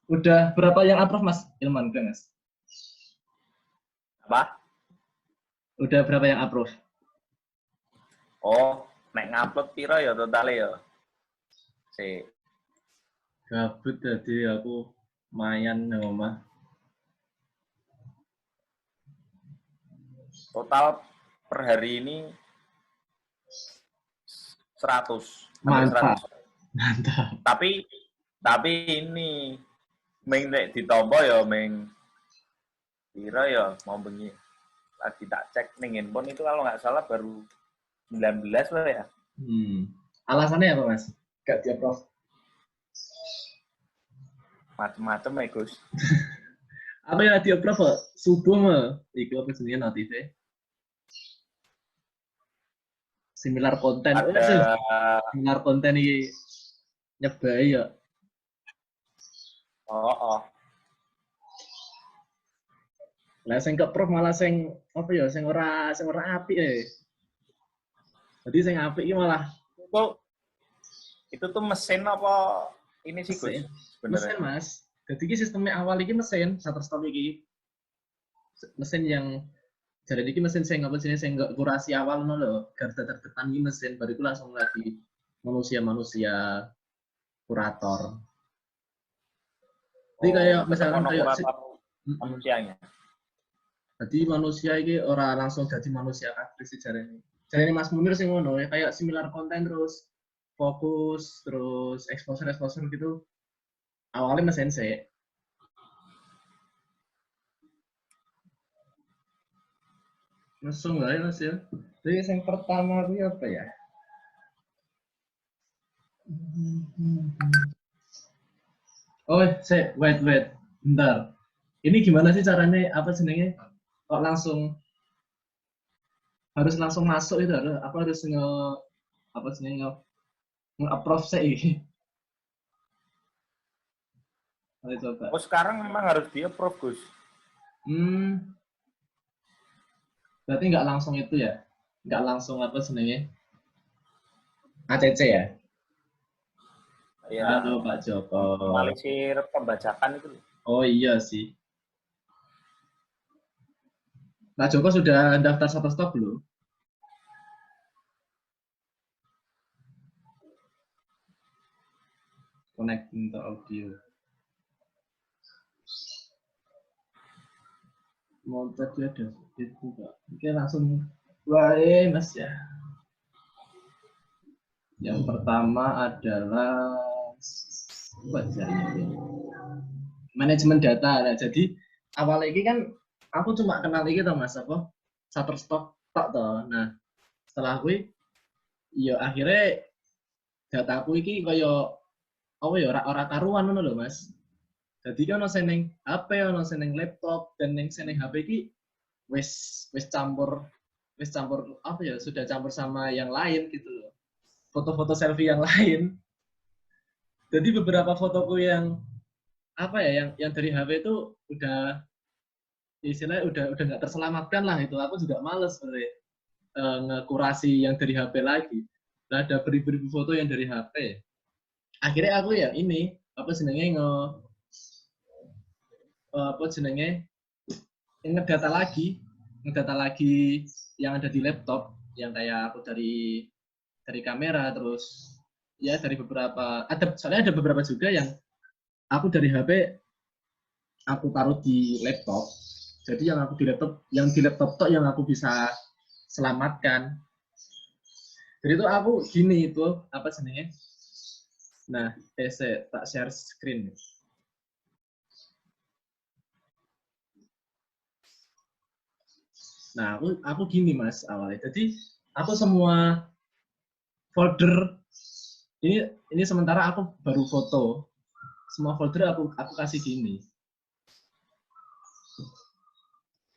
Udah berapa yang approve Mas Ilman, udah Mas? Apa? Udah berapa yang approve? Oh, nek ngupload piro ya totale ya? Si Gabut tadi aku mayan nang omah. total per hari ini 100, hampir Mantap. 100. Mantap. Tapi ini meng nek ditompo ya meng piro ya mau bengi. Lagi tak cek ning handphone itu kalau nggak salah baru 19 lah ya. Alasannya apa Mas? Gak di approve. Macem-macem ya Gus. Apa yang di approve kok? Subuh mah. Iku apa jenenge notifnya? Similar konten. Ada Similar konten ini nyebai ya. oh. Lah sing ke prof malah sing apa ya sing ora apik Jadi sing apik iki malah itu tuh mesin apa ini sih Gus mesin sebenarnya? Mas. Jadi iki sistemnya awal iki mesin Shutterstock iki. Mesin yang jadi iki mesin sing apa jenis sing kurasi awal ngono lho, garda terdepan iki mesin bariku langsung lagi manusia kurator. Jadi kayak misalkan kayak manusianya. Jadi manusia ini orang langsung jadi manusia kabeh sih jarene. Jarene Mas Munir sing ngono ya kayak similar konten terus fokus terus exposure gitu. Awalnya Mas Sensei. Langsung lah ya Mas ya. Jadi yang pertama itu apa ya? Oh, wait. Bentar. Ini gimana sih caranya apa jenenge? Kok langsung harus langsung masuk itu apa harus apa jenenge nge-approve sih? Ayo coba. Oh sekarang memang harus di-approve Gus. Berarti nggak langsung itu ya? Nggak langsung apa sebenarnya? ACC ya? Ya. Halo Pak Joko. Minimalisir pembajakan itu. Oh iya sih. Pak Joko sudah daftar Shutterstock belum? Connecting to audio. Mau tadi ada itu Pak. Oke langsung mulai Mas ya. Yang pertama adalah manajemen data. Nah, jadi awal ini kan aku cuma kenal ini tau Mas apa Shutterstock tok toh. Nah setelah gue ya akhirnya dataku iki kaya apa ya ora karuan ngono lho Mas. Jadi kan ono seneng HP, ono seneng laptop dan ning seneng HP iki wis campur apa ya sudah campur sama yang lain gitu loh. Foto-foto selfie yang lain. Jadi beberapa fotoku yang apa ya yang dari HP itu udah istilahnya udah nggak terselamatkan lah itu. Aku juga males sebenarnya ngekurasi yang dari HP lagi. Nah, ada beribu-ribu foto yang dari HP. Akhirnya aku ya ini apa jenenge apa jenenge ngedata lagi yang ada di laptop yang kayak aku dari kamera terus ya dari beberapa soalnya ada beberapa juga yang aku dari HP aku taruh di laptop. Jadi yang di laptop tok yang aku bisa selamatkan. Jadi itu aku gini itu apa jenenge? Nah, tak share screen. Nah, aku gini Mas awalnya. Jadi aku semua folder ini sementara aku baru foto. Semua folder aku kasih gini.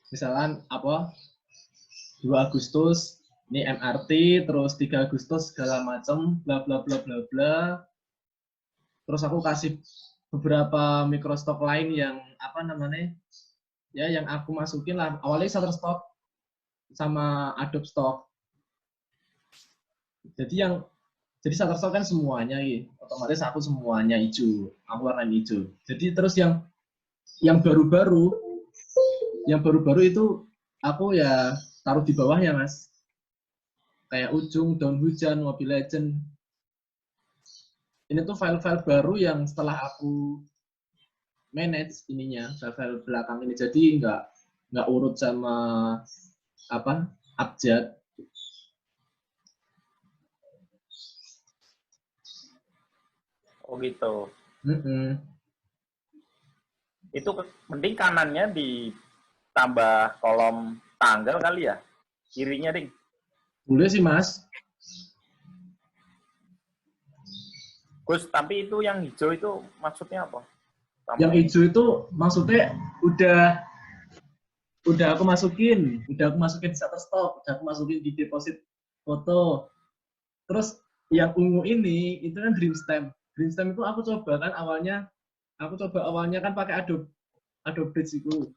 Misalkan apa? 2 Agustus ini MRT, terus 3 Agustus segala macam bla bla bla bla bla. Terus aku kasih beberapa microstock lain yang apa namanya? Ya yang aku masukin lah. Awalnya Shutterstock sama Adobe Stock. Jadi yang Jadi Shutterstock kan semuanya otomatis aku semuanya hijau, aku warna hijau. Jadi terus yang baru-baru itu aku ya taruh di bawah ya Mas. Kayak Ujung, Daun Hujan, Mobile Legend. Ini tuh file-file baru yang setelah aku manage ininya, file-file belakang ini. Jadi nggak urut sama apa abjad. Oh gitu. Mm-mm. Itu mending kanannya ditambah kolom tanggal kali ya? Kirinya, Ding. Boleh sih Mas. Gus, tapi itu yang hijau itu maksudnya apa? Yang hijau itu maksudnya udah aku masukin di Shutterstock, udah aku masukin di deposit foto. Terus yang ungu ini itu kan Dreamstem. Dreamstem itu aku coba kan awalnya kan pakai Adobe Bridge itu.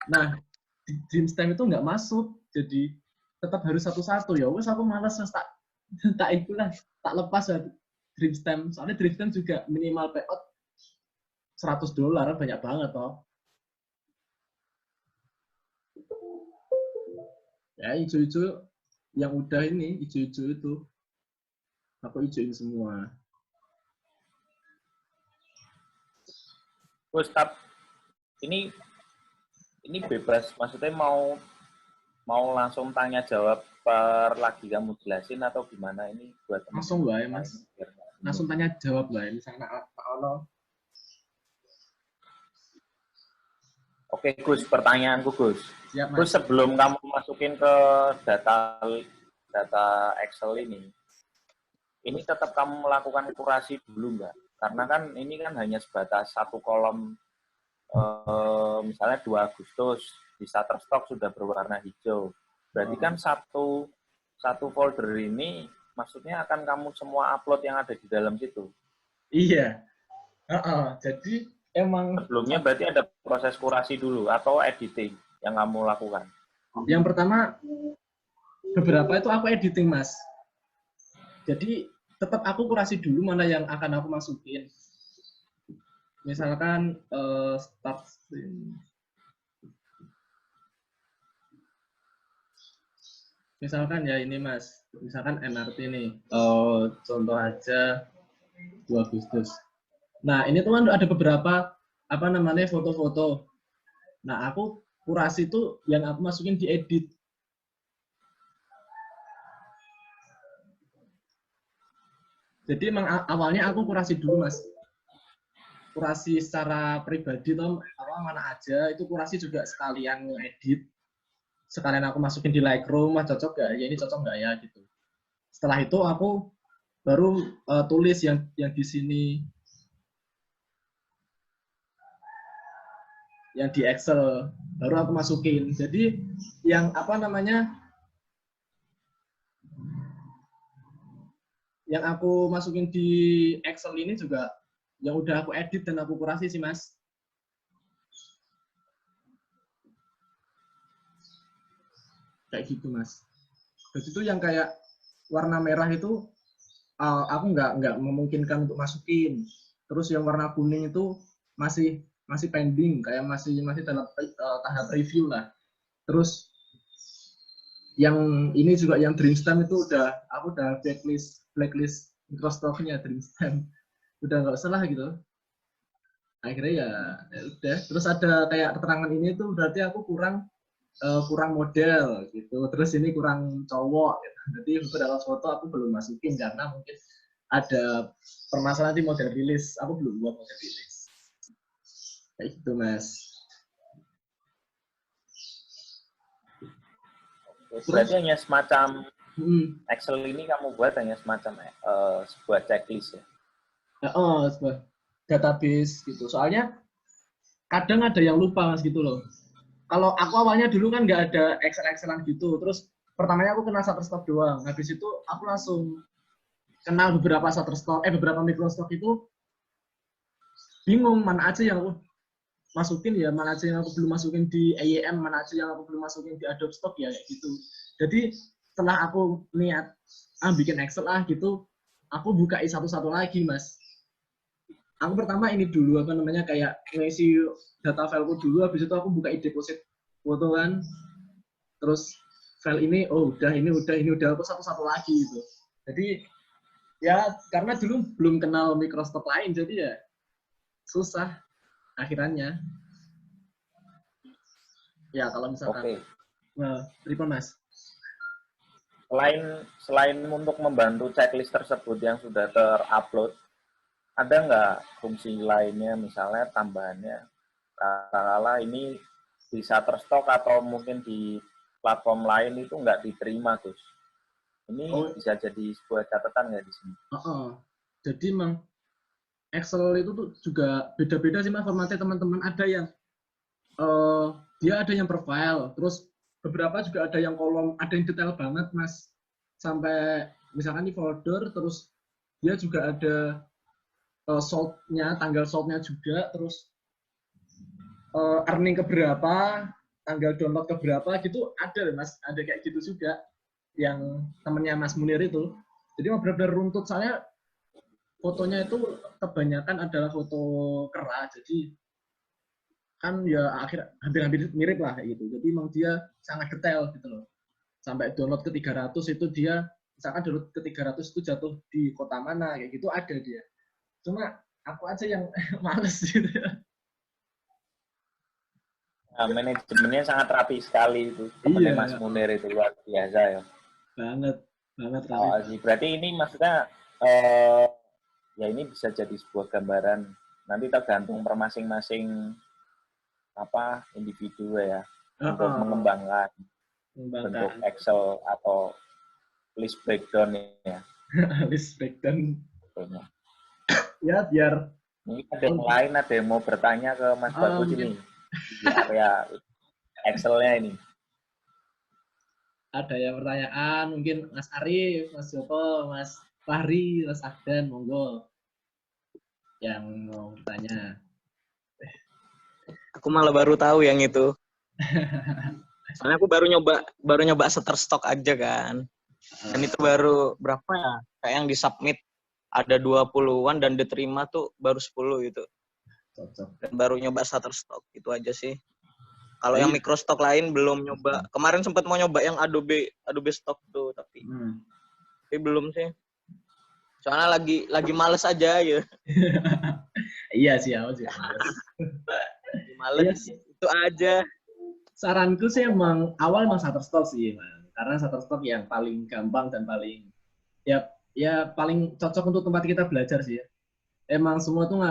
Nah, di Dreamstem itu nggak masuk, jadi tetap harus satu-satu ya. Wes aku malas tak ikulah, tak lepas ya Dreamstem. Soalnya Dreamstem juga minimal payout $100, banyak banget toh. Ya hijau-hijau yang udah ini, hijau-hijau itu aku hijauin semua. Gus, ini bebas, maksudnya mau langsung tanya jawab per lagi kamu jelasin atau gimana ini buat Langsung lah ya Mas. Langsung tanya jawab lah misalnya Pak Ono. Oke Gus, pertanyaanku Gus. Siap, Mas. Gus, sebelum kamu masukin ke data Excel ini tetap kamu melakukan kurasi dulu nggak? Karena kan ini kan hanya sebatas satu kolom, misalnya 2 Agustus di Shutterstock sudah berwarna hijau. Berarti kan satu folder ini maksudnya akan kamu semua upload yang ada di dalam situ. Iya. Jadi emang sebelumnya berarti ada proses kurasi dulu atau editing yang kamu lakukan? Yang pertama beberapa itu aku editing Mas. Jadi tetap aku kurasi dulu mana yang akan aku masukin. Misalkan start screen. Misalkan ya ini Mas, misalkan MRT nih. Contoh aja 2 Agustus. Nah, ini tuh kan ada beberapa foto-foto. Nah, aku kurasi itu yang aku masukin di edit. Jadi emang awalnya aku kurasi dulu Mas. Kurasi secara pribadi tuh mana aja, itu kurasi juga sekalian ngedit. Sekalian aku masukin di Lightroom, cocok gak? Ya ini cocok gak ya gitu. Setelah itu aku baru tulis yang di sini, yang di Excel, baru aku masukin. Jadi yang yang aku masukin di Excel ini juga yang udah aku edit dan aku kurasi sih Mas. Kayak gitu Mas. Terus itu yang kayak warna merah itu aku nggak memungkinkan untuk masukin. Terus yang warna kuning itu masih pending, kayak masih dalam tahap review lah. Terus yang ini juga yang Dreamstem itu aku udah blacklist Microsoft-nya Dreamstem. Udah nggak usah lah gitu. Akhirnya ya udah. Terus ada kayak keterangan ini tuh berarti aku kurang model gitu. Terus ini kurang cowok gitu. Jadi beberapa foto aku belum masukin karena mungkin ada permasalahan di model rilis. Aku belum buat model rilis. Kayak gitu Mas. Berarti hanya semacam Excel ini kamu buat hanya semacam sebuah checklist ya? Sebuah database gitu. Soalnya kadang ada yang lupa Mas gitu loh. Kalau aku awalnya dulu kan nggak ada Excelan gitu. Terus pertamanya aku kenal Shutterstock doang. Habis itu aku langsung kenal beberapa Shutterstock, beberapa Microsoft itu bingung mana aja yang aku masukin ya, mana aja yang aku belum masukin di AEM, mana aja yang aku belum masukin di Adobe Stock ya kayak gitu. Jadi setelah aku niat bikin Excel gitu, aku buka satu-satu lagi, Mas. Aku pertama ini dulu apa namanya kayak ngisi data fileku dulu, habis itu aku buka deposit foto kan, terus file ini ini udah aku satu-satu lagi gitu. Jadi ya karena dulu belum kenal Microsoft lain, jadi ya susah akhirannya. Ya kalau misalkan pripun Mas? Selain untuk membantu checklist tersebut yang sudah terupload, ada nggak fungsi lainnya, misalnya tambahannya, katakanlah ini bisa terstok atau mungkin di platform lain itu nggak diterima, Gus. Ini bisa jadi sebuah catatan nggak di sini? Jadi memang Excel itu tuh juga beda-beda sih Mas formatnya teman-teman. Ada yang dia ada yang per file, terus beberapa juga ada yang kolom, ada yang detail banget Mas. Sampai misalkan di folder, terus dia juga ada sold-nya, tanggal sold-nya juga, terus earning keberapa, tanggal download keberapa gitu ada Mas, ada kayak gitu juga yang temennya Mas Munir itu. Jadi benar-benar runtut, soalnya fotonya itu kebanyakan adalah foto kera, jadi kan ya hampir-hampir mirip lah kayak gitu. Jadi memang dia sangat detail gitu loh. Sampai download ke 300 itu dia, misalkan download ke 300 itu jatuh di kota mana, kayak gitu ada dia. Cuma aku aja yang males gitu ya. Nah, manajemennya sangat rapi sekali itu. Temennya Mas Munir itu luar biasa ya. Banget rapi. Berarti ini maksudnya ya ini bisa jadi sebuah gambaran. Nanti tergantung per masing-masing individu ya untuk mengembangkan bentuk Excel atau list breakdown ya. List breakdown. Ya biar mungkin ada yang lain, ada yang mau bertanya ke Mas Bagus ini di area Excel-nya ini. Ada yang pertanyaan, mungkin Mas Arif, Mas Joko, Mas Fahri, Mas Ahdan, monggo yang mau bertanya. Aku malah baru tahu yang itu. Soalnya aku baru nyoba Shutterstock aja kan. Dan itu baru berapa ya? Kayak yang disubmit ada 20-an dan diterima tuh baru 10 gitu. Cocok. Dan baru nyoba Shutterstock, itu aja sih. Kalau yang Microstock lain belum nyoba. Kemarin sempat mau nyoba yang Adobe Stock tuh, tapi belum sih. Soalnya lagi males aja ya. Iya sih, aku sih males. Iya, itu aja. Saranku sih emang awal Shutterstock sih, man. Karena Shutterstock yang paling gampang dan paling ya paling cocok untuk tempat kita belajar sih ya. Emang semua tuh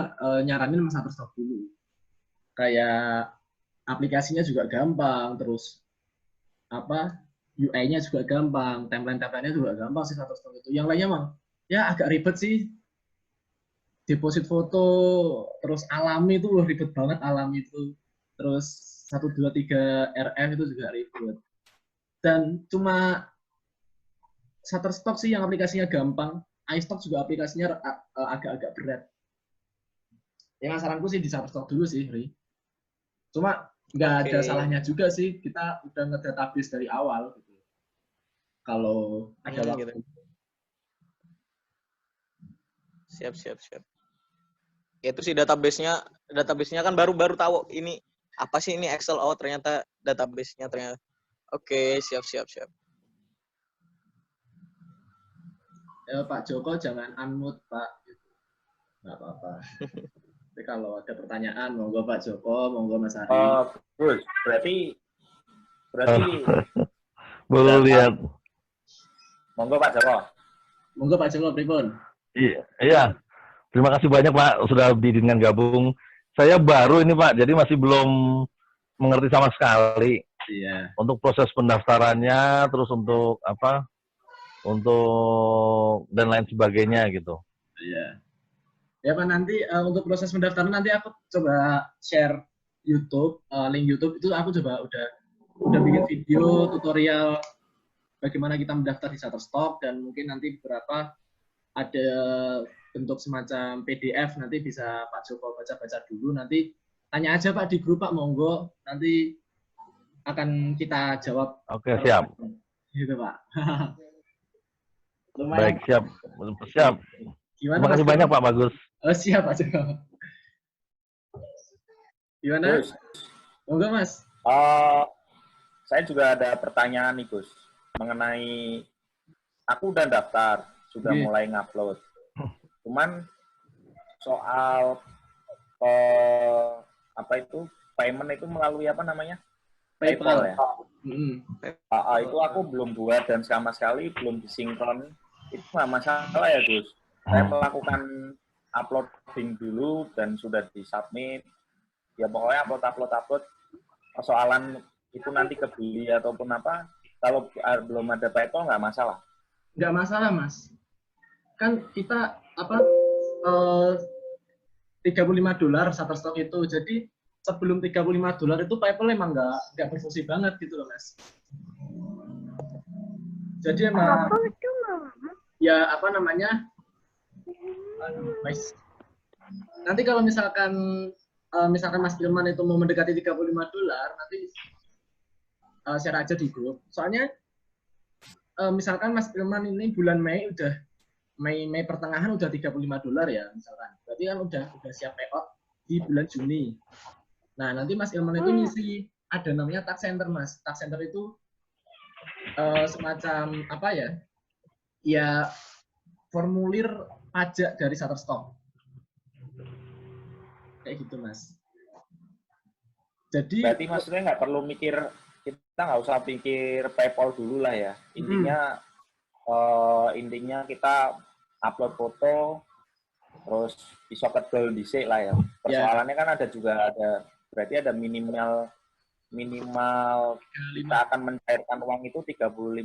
nyaranin Shutterstock dulu. Kayak aplikasinya juga gampang, terus UI-nya juga gampang, template-nya juga gampang sih Shutterstock itu. Yang lainnya emang ya agak ribet sih. Deposit foto, terus alami itu loh ribet banget alami itu. Terus 1, 2, 3 RF itu juga ribet. Dan cuma Shutterstock sih yang aplikasinya gampang. iStock juga aplikasinya agak-agak berat. Yang saranku sih di Shutterstock dulu sih, Ri. Cuma nggak ada salahnya juga sih kita udah nge-database dari awal gitu. Kalau ada waktu. Gitu. Siap. Ya itu sih database-nya kan baru tahu ini apa sih ini Excel, oh ternyata database-nya ternyata. Oke, siap. Ya Pak Joko jangan unmute Pak. Nggak apa-apa. Tapi kalau ada pertanyaan, monggo Pak Joko, monggo Mas Ari. Terus berarti boleh lihat. Monggo Pak Joko. Monggo Pak Joko, pripun? Iya. Terima kasih banyak Pak sudah diizinkan gabung. Saya baru ini Pak, jadi masih belum mengerti sama sekali. Iya. Untuk proses pendaftarannya, terus untuk untuk dan lain sebagainya gitu. Iya. Ya Pak, nanti untuk proses pendaftaran nanti aku coba share YouTube, link YouTube itu aku coba udah bikin video tutorial bagaimana kita mendaftar di Shutterstock, dan mungkin nanti beberapa ada bentuk semacam PDF, nanti bisa Pak Joko baca-baca dulu, nanti tanya aja Pak di grup Pak, monggo nanti akan kita jawab. Oke, siap. Gitu Pak. Lumayan. Baik, siap. Siap. Gimana Terima kasih Mas? banyak Pak Bagus. Oh, siap aja. Gimana? Gus, Monggo Mas. eh, saya juga ada pertanyaan nih Gus mengenai aku udah daftar, sudah Oke. mulai ngupload. Cuman soal apa itu payment itu melalui apa namanya? PayPal ya. Mm-mm. Itu aku belum buat dan sama sekali belum disinkron. Itu nggak masalah ya Gus. Saya melakukan uploading dulu dan sudah disubmit. Ya pokoknya upload. Persoalan itu nanti kebeli ataupun apa, kalau belum ada PayPal nggak masalah. Nggak masalah Mas. Kan kita apa $35 Shutterstock itu. Jadi sebelum $35 itu PayPal emang nggak berfungsi banget gitu loh Mas. Jadi emang ya apa namanya? Mas. Nanti kalau misalkan Mas Firman itu mau mendekati $35, nanti share aja di grup. Soalnya misalkan Mas Firman ini bulan Mei udah Mei pertengahan udah $35 ya misalkan. Berarti kan udah siap payout di bulan Juni. Nah, nanti Mas Ilman itu ngisi ada namanya tax center Mas. Tax center itu semacam apa ya? Ya formulir pajak dari Shutterstock. Kayak gitu Mas. Jadi berarti maksudnya nggak perlu mikir, kita nggak usah pikir PayPal dulu lah ya. Intinya kita upload foto terus bisa kedol dhisik lah ya. Persoalannya kan berarti ada minimal kita akan mencairkan uang itu $35.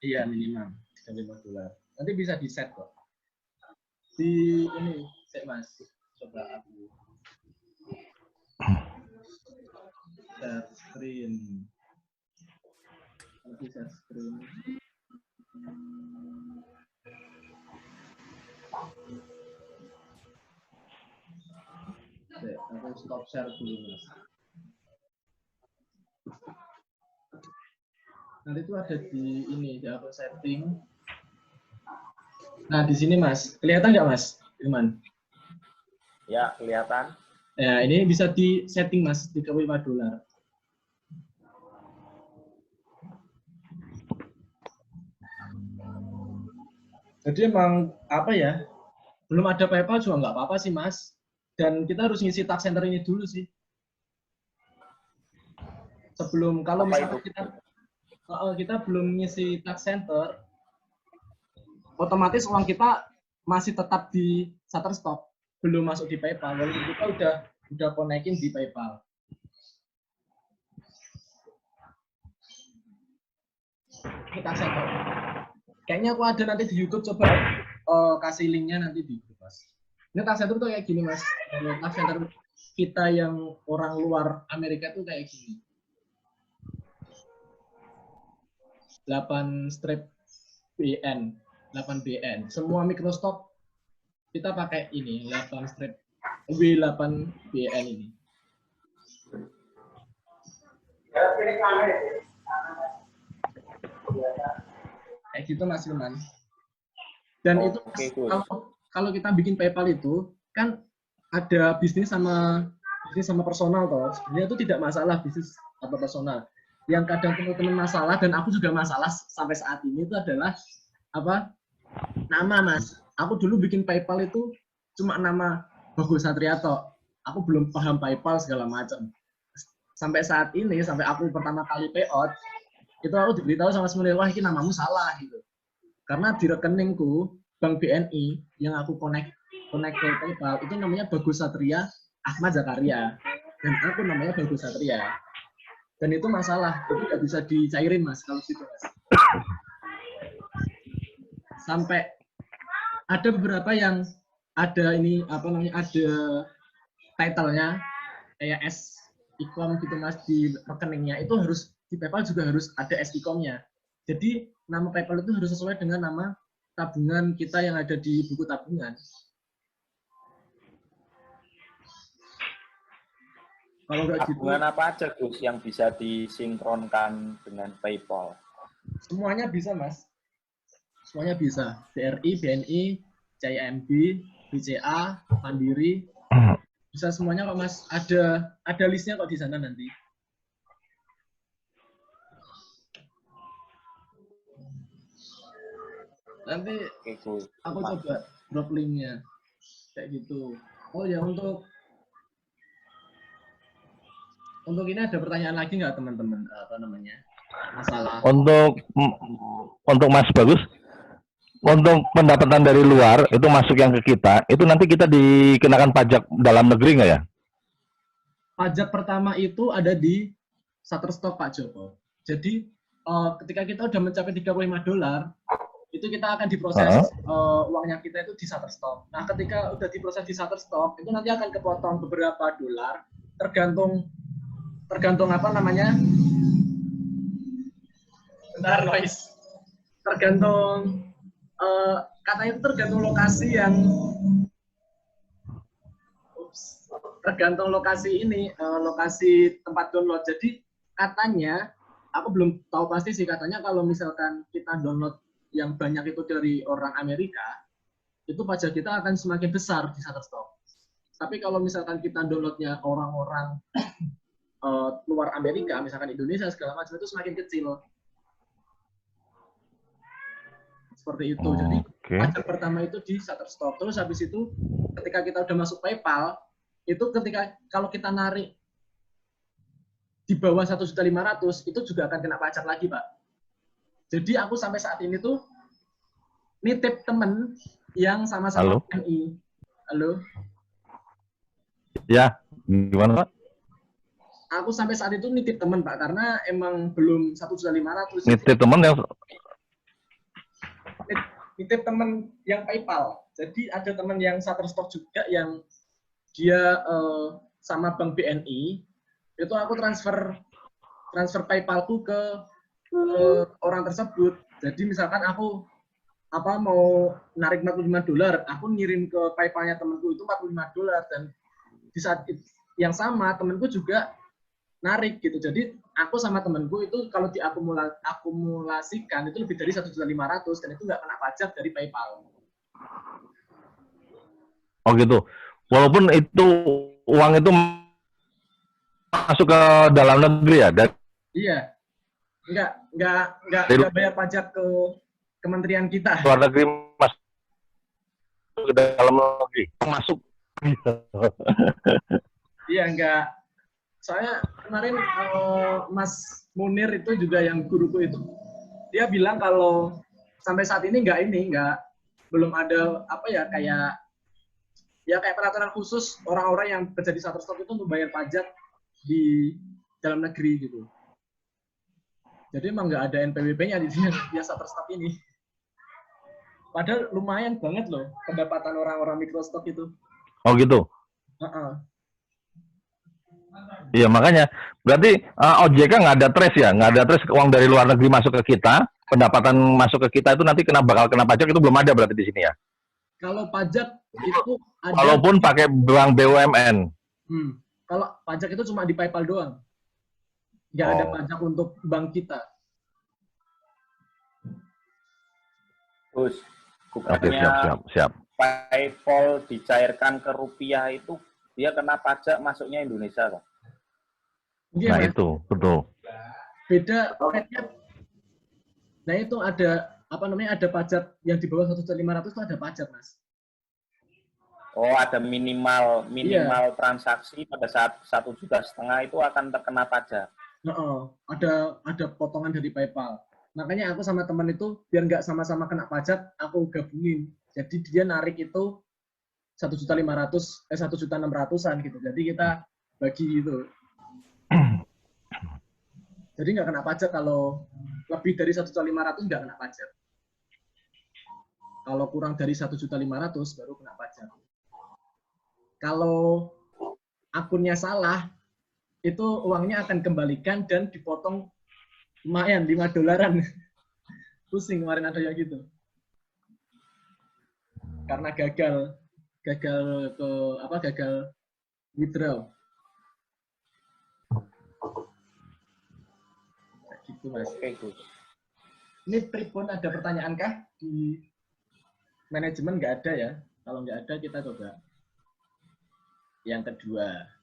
Iya, minimal $35. Nanti bisa di set kok. Di ini, set Mas. Coba aku share screen. Nanti share screen. Oke, aku stop share dulu Mas. Nanti itu ada di ini, di akun setting. Nah, di sini Mas. Kelihatan nggak Mas? Firman? Ya, kelihatan. Ya, ini bisa di setting Mas, $35. Jadi emang apa ya? Belum ada PayPal juga nggak apa-apa sih Mas. Dan kita harus ngisi tax center ini dulu sih. Sebelum kalau misalnya kita belum ngisi tax center, otomatis uang kita masih tetap di Shutterstock, belum masuk di PayPal. Walaupun kita udah konekin di PayPal. Ini tax center. Kayaknya aku ada nanti di YouTube, coba kasih linknya nanti di grup Mas. Ini tax center tuh kayak gini Mas. Tax center kita yang orang luar Amerika tuh kayak gini. 8 BN. Semua Microsoft kita pakai ini 8 W8BN ini. Kayak gitu Mas Firman. Dan itu kalau kita bikin PayPal itu kan ada bisnis sama personal toh. Sebenarnya itu tidak masalah bisnis atau personal. Yang kadang teman-teman masalah dan aku juga masalah sampai saat ini itu adalah apa? Nama Mas. Aku dulu bikin PayPal itu cuma nama Bagus Satriato. Aku belum paham PayPal segala macam. Sampai saat ini, sampai aku pertama kali payout, itu aku diberitahu sama semuanya, wah ini namamu salah gitu. Karena di rekeningku Bank BNI yang aku connect ke PayPal itu namanya Bagus Satria Ahmad Zakaria dan aku namanya Bagus Satria. Dan itu masalah, itu nggak bisa dicairin Mas kalau gitu Mas. Sampai ada beberapa yang ada ini apa namanya ada title-nya kayak S-Icom gitu Mas di rekeningnya itu harus di PayPal juga harus ada S-Icom-nya. Jadi nama PayPal itu harus sesuai dengan nama tabungan kita yang ada di buku tabungan. Kalau nggak gitu, tabungan apa aja Gus yang bisa disinkronkan dengan PayPal? Semuanya bisa Mas. Semuanya bisa. BRI, BNI, CIMB, BCA, Mandiri, bisa semuanya kok Mas. Ada listnya kok di sana nanti. Nanti aku coba drop linknya kayak gitu. Oh ya, untuk ini ada pertanyaan lagi nggak teman-teman, apa namanya, masalah? Untuk Mas Bagus, untuk pendapatan dari luar itu masuk yang ke kita, itu nanti kita dikenakan pajak dalam negeri nggak ya? Pajak pertama itu ada di Shutterstock Pak Joko. Jadi ketika kita udah mencapai $35, itu kita akan diproses uangnya kita itu di Shutterstock. Nah, ketika udah diproses di Shutterstock, itu nanti akan kepotong beberapa dolar, tergantung apa namanya? Bentar, noise. Tergantung katanya itu tergantung lokasi yang tergantung lokasi ini, lokasi tempat download. Jadi katanya, aku belum tahu pasti sih, katanya kalau misalkan kita download yang banyak itu dari orang Amerika, itu pajak kita akan semakin besar di Shutterstock. Tapi kalau misalkan kita downloadnya orang-orang luar Amerika, misalkan Indonesia segala macam, itu semakin kecil. Seperti itu. Jadi pajak pertama itu di Shutterstock. Terus habis itu ketika kita udah masuk PayPal, itu ketika kalau kita narik di bawah 1.500.000 itu juga akan kena pajak lagi, Pak. Jadi aku sampai saat ini tuh nitip temen yang sama-sama PNI. Halo? Ya, gimana Pak? Aku sampai saat itu nitip temen, Pak, karena emang belum 1.500.000. Nitip temen yang nitip temen yang PayPal. Jadi ada temen yang Shutterstock juga yang dia sama Bank BNI, itu aku transfer PayPalku ke orang tersebut. Jadi misalkan aku mau narik $45, aku ngirim ke PayPalnya temanku itu $45, dan di saat yang sama temanku juga narik gitu. Jadi aku sama temanku itu kalau diakumulasikan itu lebih dari 1.500.000 dan itu nggak kena pajak dari PayPal. Oh gitu. Walaupun itu uang itu masuk ke dalam negeri ya? Iya. Nggak bayar pajak ke kementerian kita. Luar negeri masuk ke dalam negeri. Masuk. Iya, nggak. Soalnya kemarin Mas Munir itu juga yang guruku itu, dia bilang kalau sampai saat ini belum ada apa ya, kayak peraturan khusus orang-orang yang kerja di Shutterstock itu untuk bayar pajak di dalam negeri gitu. Jadi emang nggak ada NPWP-nya di Shutterstock ini. Padahal lumayan banget loh pendapatan orang-orang Microstock itu. Oh gitu. Iya, makanya berarti OJK nggak ada trace ya, nggak ada trace uang dari luar negeri masuk ke kita, pendapatan masuk ke kita itu nanti bakal kena pajak, itu belum ada berarti di sini ya? Kalau pajak itu ada. Walaupun pakai bank BUMN. Kalau pajak itu cuma di PayPal doang, nggak ada pajak untuk bank kita. Terus, oke, siap. PayPal dicairkan ke rupiah itu dia kena pajak masuknya Indonesia kan? Iya, nah Mas. Itu betul. Beda rate-nya. Nah itu ada ada pajak yang di bawah 1.500 itu ada pajak, Mas. Oh, ada minimal Iya. transaksi pada saat 1,5 juta itu akan terkena pajak. Ada potongan dari PayPal. Makanya aku sama teman itu biar nggak sama-sama kena pajak, aku gabungin. Jadi dia narik itu 1.600.000 gitu. Jadi kita bagi gitu. Jadi nggak kena pajak kalau lebih dari 1.500.000 nggak kena pajak. Kalau kurang dari 1.500.000 baru kena pajak. Kalau akunnya salah, itu uangnya akan kembalikan dan dipotong lumayan $5. Pusing kemarin ada yang gitu. Karena gagal withdraw. Gitu, Mas. Oke, Gus. Ini Pripun ada pertanyaan kah di manajemen? Nggak ada ya. Kalau nggak ada kita coba yang kedua.